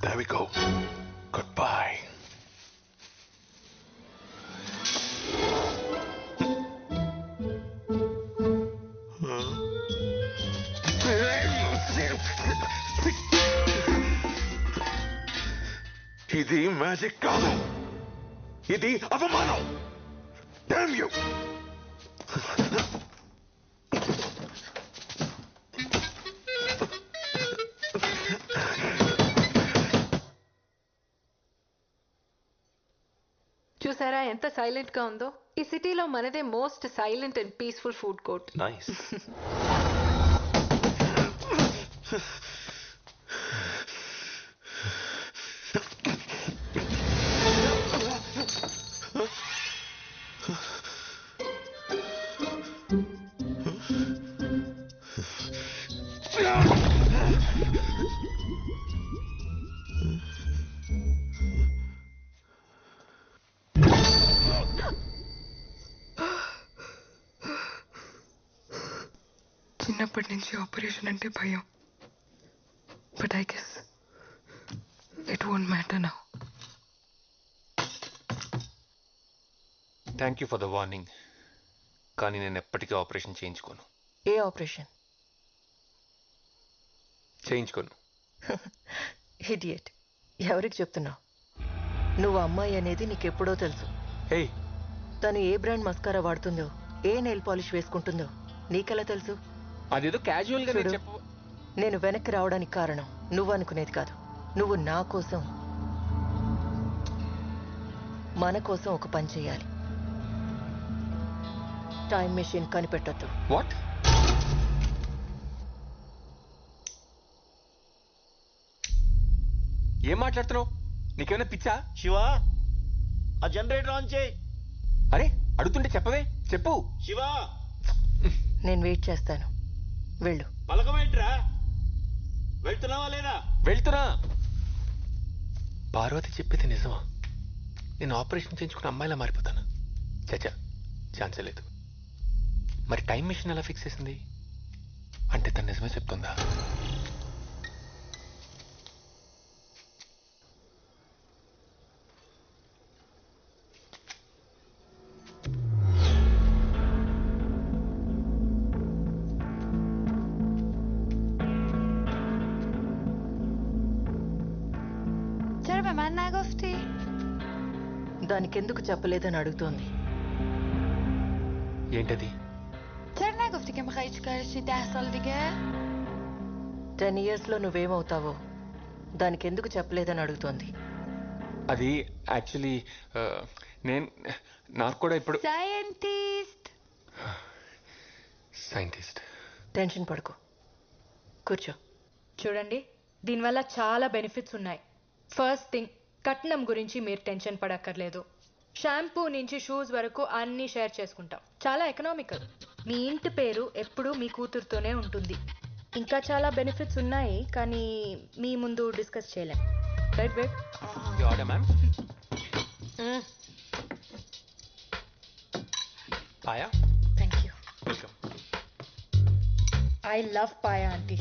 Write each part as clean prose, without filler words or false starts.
There we go. Goodbye. ఇది magic కాదు, ఇది అవమానం. Damn you! చూసారా ఎంత సైలెంట్ గా ఉందో? ఈ సిటీలో మనదే most silent and peaceful food court. Nice. చిన్నప్పటి నుంచి ఆపరేషన్ అంటే భయం. But I guess it won't matter now. Thank you for the warning. కానీ నేను ఎప్పటికీ ఆపరేషన్ చేయించుకోను. ఏ ఆపరేషన్? చేయించుకోను. ఇడియట్. ఎవరికి చెప్తున్నావు? నువ్వు అమ్మాయి అనేది నీకెప్పుడో తెలుసు. హే, తను ఏ బ్రాండ్ మస్కారా వాడుతుందో, ఏ నెయిల్ పాలిష్ వేసుకుంటుందో నీకెలా తెలుసు? అదేదో క్యాజువల్ గా చూడు, నేను వెనక్కి రావడానికి కారణం నువ్వు అనుకునేది కాదు. నువ్వు నా కోసం, మన కోసం ఒక పని చేయాలి. టైం మెషిన్ కనిపెట్టొద్దు. వాట్? ఏం మాట్లాడుతున్నావు? నీకేమైనా పిచ్చా? శివా, ఆ జనరేటర్ ఆన్ చేయి. అరే అడుగుతుంటే చెప్పవే, చెప్పు. శివా, నేను వెయిట్ చేస్తాను. వెళ్ళు. పలకమేంట్రా? వెళ్తున్నావా లేదా? వెళ్తున్నా. పార్వతి చెప్పేది నిజమా? నేను ఆపరేషన్ చేయించుకున్న అమ్మాయిలా మారిపోతాను? చచ్చా, ఛాన్సే లేదు. మరి టైం మిషన్ ఎలా ఫిక్స్ చేసింది? అంటే తను నిజమే చెప్తుందా? దానికెందుకు చెప్పలేదని అడుగుతోంది. ఏంటది? 10 years లో నువ్వేమవుతావో దానికెందుకు చెప్పలేదని అడుగుతోంది. అది యాక్చువల్లీ నాకు కూడా ఇప్పుడు సైంటిస్ట్. టెన్షన్ పడుకో, కూర్చో. చూడండి, దీనివల్ల చాలా బెనిఫిట్స్ ఉన్నాయి. ఫస్ట్ థింగ్, కట్నం గురించి మీరు టెన్షన్ పడక్కర్లేదు. షాంపూ నుంచి షూస్ వరకు అన్నీ షేర్ చేసుకుంటాం. చాలా ఎకనామికల్. మీ ఇంటి పేరు ఎప్పుడూ మీ కూతురుతోనే ఉంటుంది. ఇంకా చాలా బెనిఫిట్స్ ఉన్నాయి, కానీ మీ ముందు డిస్కస్ చేయలేం. Right babe? Ma'am. Paya. Thank you. Welcome. I love paya aunty.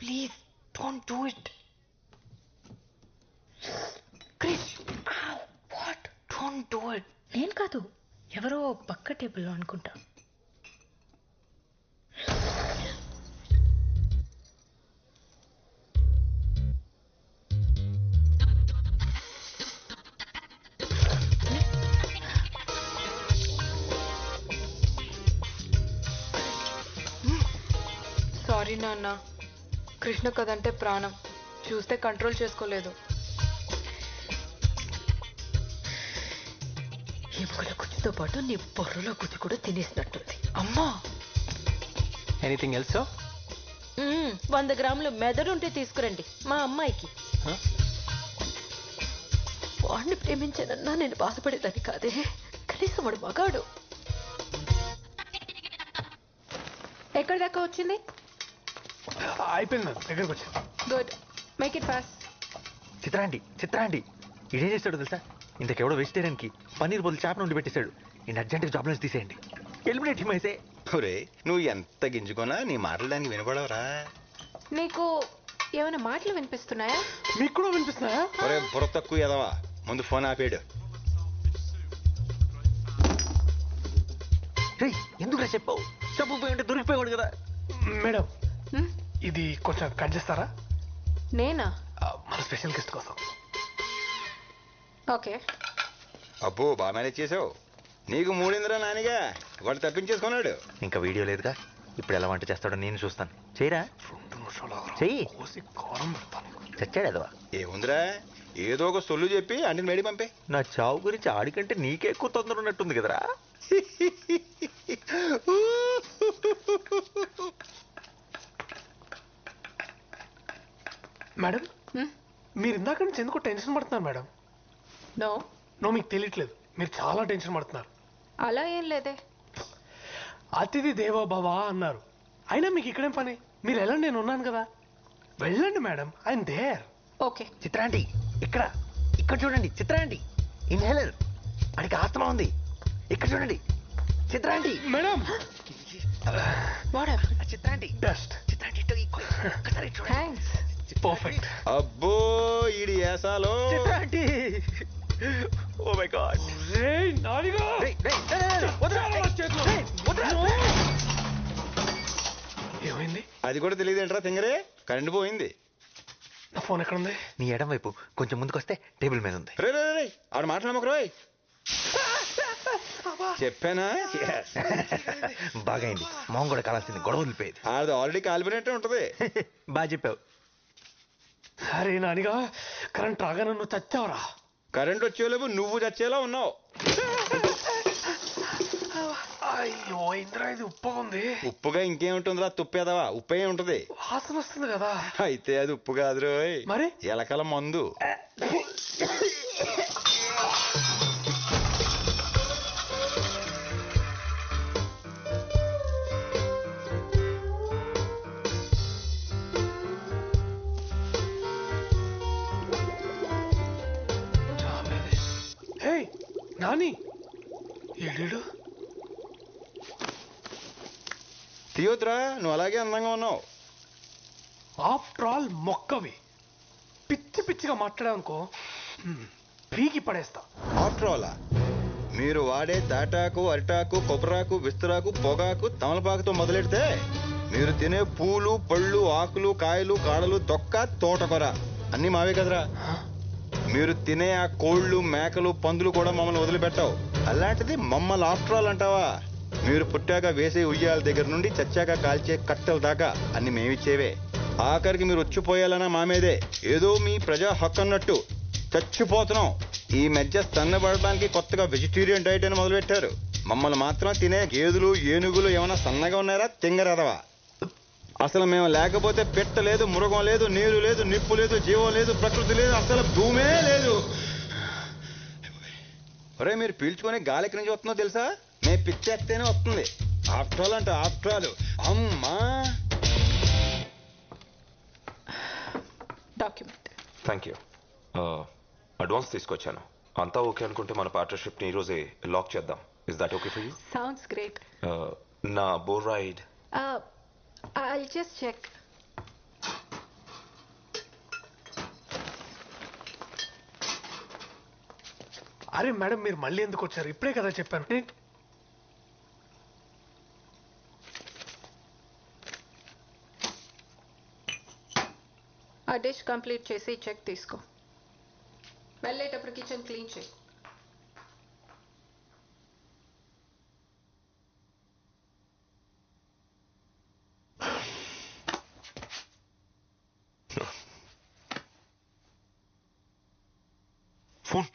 Please, don't do it. Krish, ow, what? Don't do it. నేను కాదు, ఎవరో పక్క టేబుల్లో అనుకుంటా. సారీ నాన్న, కృష్ణ కదంటే ప్రాణం. చూస్తే కంట్రోల్ చేసుకోలేదు. ఎముకల గుజ్జుతో పాటు నీ బొర్రలో గుజ్జు కూడా తినేసినట్టుంది. అమ్మా, ఎనీథింగ్ ఎల్స్? 100 గ్రాములు మెదడుంటే తీసుకురండి మా అమ్మాయికి. వాడిని ప్రేమించానన్నా నేను బాధపడేదాన్ని కాదే, కనీసం వాడు మగాడు. ఎక్కడి దాకా వచ్చింది? అయిపోయింది మ్యామ్, దగ్గరకు వచ్చి. Good, make it fast. చిత్రాంటి ఇదేం చేస్తాడు తెలుసా? ఇంతకెవడో వెజిటేరియన్కి పన్నీర్ బదులు చేప నుండి పెట్టేశాడు. నేను అర్జెంట్గా జాబ్ నుంచి తీసేయండి. ఎలిమినేట్ హిమ్ అయితే. ఒరే నువ్వు ఎంత గింజుకున్నా నీ మాటలు దానికి వినపడవరా? నీకు ఏమైనా మాటలు వినిపిస్తున్నాయా? మీకు కూడా వినిపిస్తున్నాయా? ఒరే బుర్ర తక్కువ ఎదవా, ముందు ఫోన్ ఆపేడు. ఎందుకురా చెప్పావు? చెప్పకపోయి ఉంటే దొరికిపోయాడు కదా. మేడం హ్మ్? ఇది కొంచెం కట్ చేస్తారా? నేనా? మన స్పెషల్ గెస్ట్ కోసం. ఓకే. అబ్బో బాగా మేనేజ్ చేసావు. నీకు మూడిందిరా నానిగా, వాడు తప్పించేసుకున్నాడు. ఇంకా వీడియో లేదుగా, ఇప్పుడు ఎలా వంట చేస్తాడో నేను చూస్తాను. చేయరా? 2 నిమిషాలు చెయ్యి. కోసి కారం పెడతాను. చచ్చాడు అదవా. ఏముందిరా, ఏదో ఒక సొల్లు చెప్పి అంటిని మేడి పంపే. నా చావు గురించి ఆడికంటే నీకే ఎక్కువ తొందర ఉన్నట్టుంది కదరా. మేడం హ్మ్? మీరు ఇందాక నుంచి ఎందుకో టెన్షన్ పడుతున్నారు మేడం. నో, మీకు తెలియట్లేదు, మీరు చాలా టెన్షన్ పడుతున్నారు. అలా ఏం లేదే. అతిథి దేవో భవ అన్నారు. అయినా మీకు ఇక్కడేం పని? మీరు వెళ్ళండి, నేను ఉన్నాను కదా. వెళ్ళండి మేడం, ఐఎమ్ దేర్. ఓకే. చిత్రాంటి ఇక్కడ చూడండి. చిత్రాంటి ఇన్హేలర్, వాడికి ఆస్తమా ఉంది. ఇక్కడ చూడండి చిత్రాంటి. Madam what? చిత్రాంటి బెస్ట్. చిత్రాంటి ఒక్కసారి చూడండి. థ్యాంక్స్. పర్ఫెక్ట్. అబ్బో ఈడి ఏసాలో. చిత్రాంటి, ఓ మై గాడ్. ఏమైంది? అది కూడా తెలియదేంట్రా తింగరే, కరెంట్ పోయింది. నా ఫోన్ ఎక్కడ ఉంది? నీ ఎడం వైపు కొంచెం ముందుకొస్తే టేబుల్ మీద ఉంది. రే రే రే ఆడ మాట్లాడమకు రోయ్. చెప్పానా? బాగా అయింది. మొహం కూడా కాలాల్సింది, గొడవ వదిలిపోయేది. ఆడది ఆల్రెడీ కాలిపోయినట్టే ఉంటది. బాగా చెప్పావు. అరే నానిగా, కరెంట్ రాగానే నువ్వు చచ్చావరా. కరెంట్ వచ్చేలోపు నువ్వు చచ్చేలా ఉన్నావు. అయ్యో ఇంద్రా, ఇది ఉప్పుగా ఉంది. ఉప్పుగా ఇంకేముంటుందిరా, తుప్పేదవా, ఉప్పే ఉంటది. వాసన వస్తుంది కదా. అయితే అది ఉప్పు కాదు రోయ్, మరి? ఎలకల మందు. హే నాని, ఏడు తీయొద్దురా, నువ్వు అలాగే అందంగా ఉన్నావు. ఆఫ్టర్ ఆల్ మొక్కవి. పిచ్చి పిచ్చిగా మాట్లాడావనుకో, పీకి పడేస్తా. ఆఫ్టర్ ఆల్ మీరు వాడే తాటాకు, అరిటాకు, కొబ్బరాకు, విస్తరాకు, పొగాకు, తమలపాకుతో మొదలెడితే మీరు తినే పూలు, పళ్ళు, ఆకులు, కాయలు, కాడలు, తొక్క, తోటకూర అన్నీ మావే కదరా. మీరు తినే ఆ కోళ్ళు, మేకలు, పందులు కూడా మమ్మల్ని వదిలిపెట్టావు. అలాంటిది మమ్మల్ని ఆఫ్టర్ ఆల్ అంటావా? మీరు పుట్టాక వేసే ఉయ్యాల దగ్గర నుండి చచ్చాక కాల్చే కట్టెల దాకా అన్ని మేమిచ్చేవే. ఆఖరికి మీరు వచ్చిపోయాలన్నా మా మీదే. ఏదో మీ ప్రజా హక్కు అన్నట్టు చచ్చిపోతున్నాం. ఈ మధ్య సన్నబడడానికి కొత్తగా వెజిటేరియన్ డైట్ అని మొదలుపెట్టారు. మమ్మల్ని మాత్రం తినే గేదెలు, ఏనుగులు ఏమైనా సన్నగా ఉన్నారా? తింగరదవా. అసలు మేము లేకపోతే పెట్ట లేదు, మృగం లేదు, నీరు లేదు, నిప్పు లేదు, జీవం లేదు, ప్రకృతి లేదు, అసలు భూమే లేదు. ఒరే మీరు పీల్చుకొని గాలి ఎక్కడి నుంచి వస్తుందో తెలుసా? మేము పిచ్చేస్తేనే వస్తుంది. ఆఫ్టర్ ఆల్ అంటే ఆఫ్టర్ ఆల్. అమ్మా డాక్యుమెంట్. Thank you. అడ్వాన్స్ తీసుకొచ్చాను. అంతా ఓకే అనుకుంటే మన పార్ట్నర్షిప్ని ఈరోజే లాక్ చేద్దాం. Is that okay for you? Sounds great. నా బోర్ రైడ్. I'll just check. అరే మేడం, మీరు మళ్ళీ ఎందుకు వచ్చారు? ఇప్పుడే కదా చెప్పాను. ఆ డిష్ కంప్లీట్ చేసి చెక్ తీసుకో. వెళ్ళేటప్పుడు కిచెన్ క్లీన్ చేయి. ఫోన్.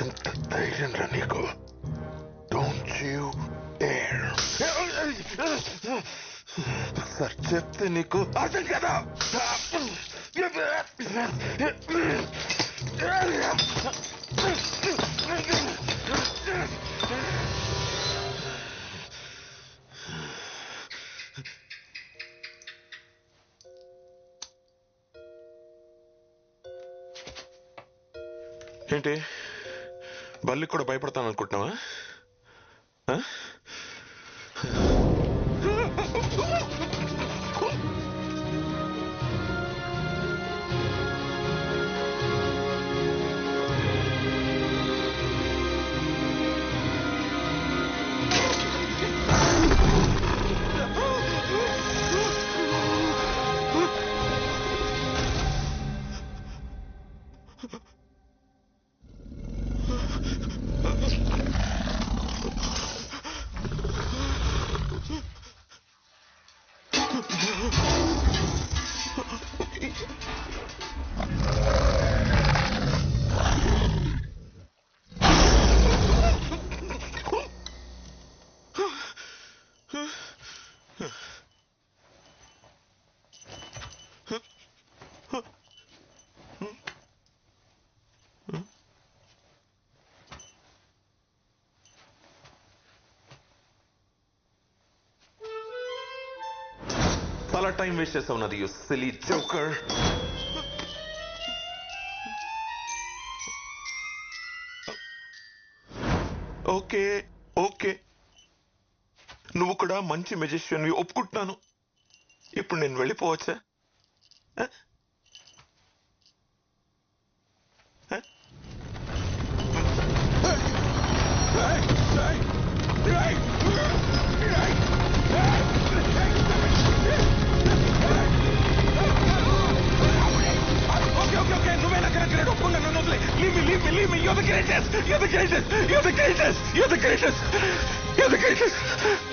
ఎంత ధైర్యం రా నీకు? Don't you dare. సార్ చెప్తే నీకు అర్థం కదా? ఏంటి బల్లికి కూడా భయపడతాను అనుకుంటున్నావా? చాలా టైం వేస్ట్ చేస్తా ఉన్నది you silly joker. Okay okay, నువ్వు కూడా మంచి మెజిషియన్ ఒప్పుకుంటున్నాను. ఇప్పుడు నేను వెళ్ళిపోవచ్చా? Leave me, you're the greatest, you're the greatest, you're the greatest, you're the greatest, you're the greatest.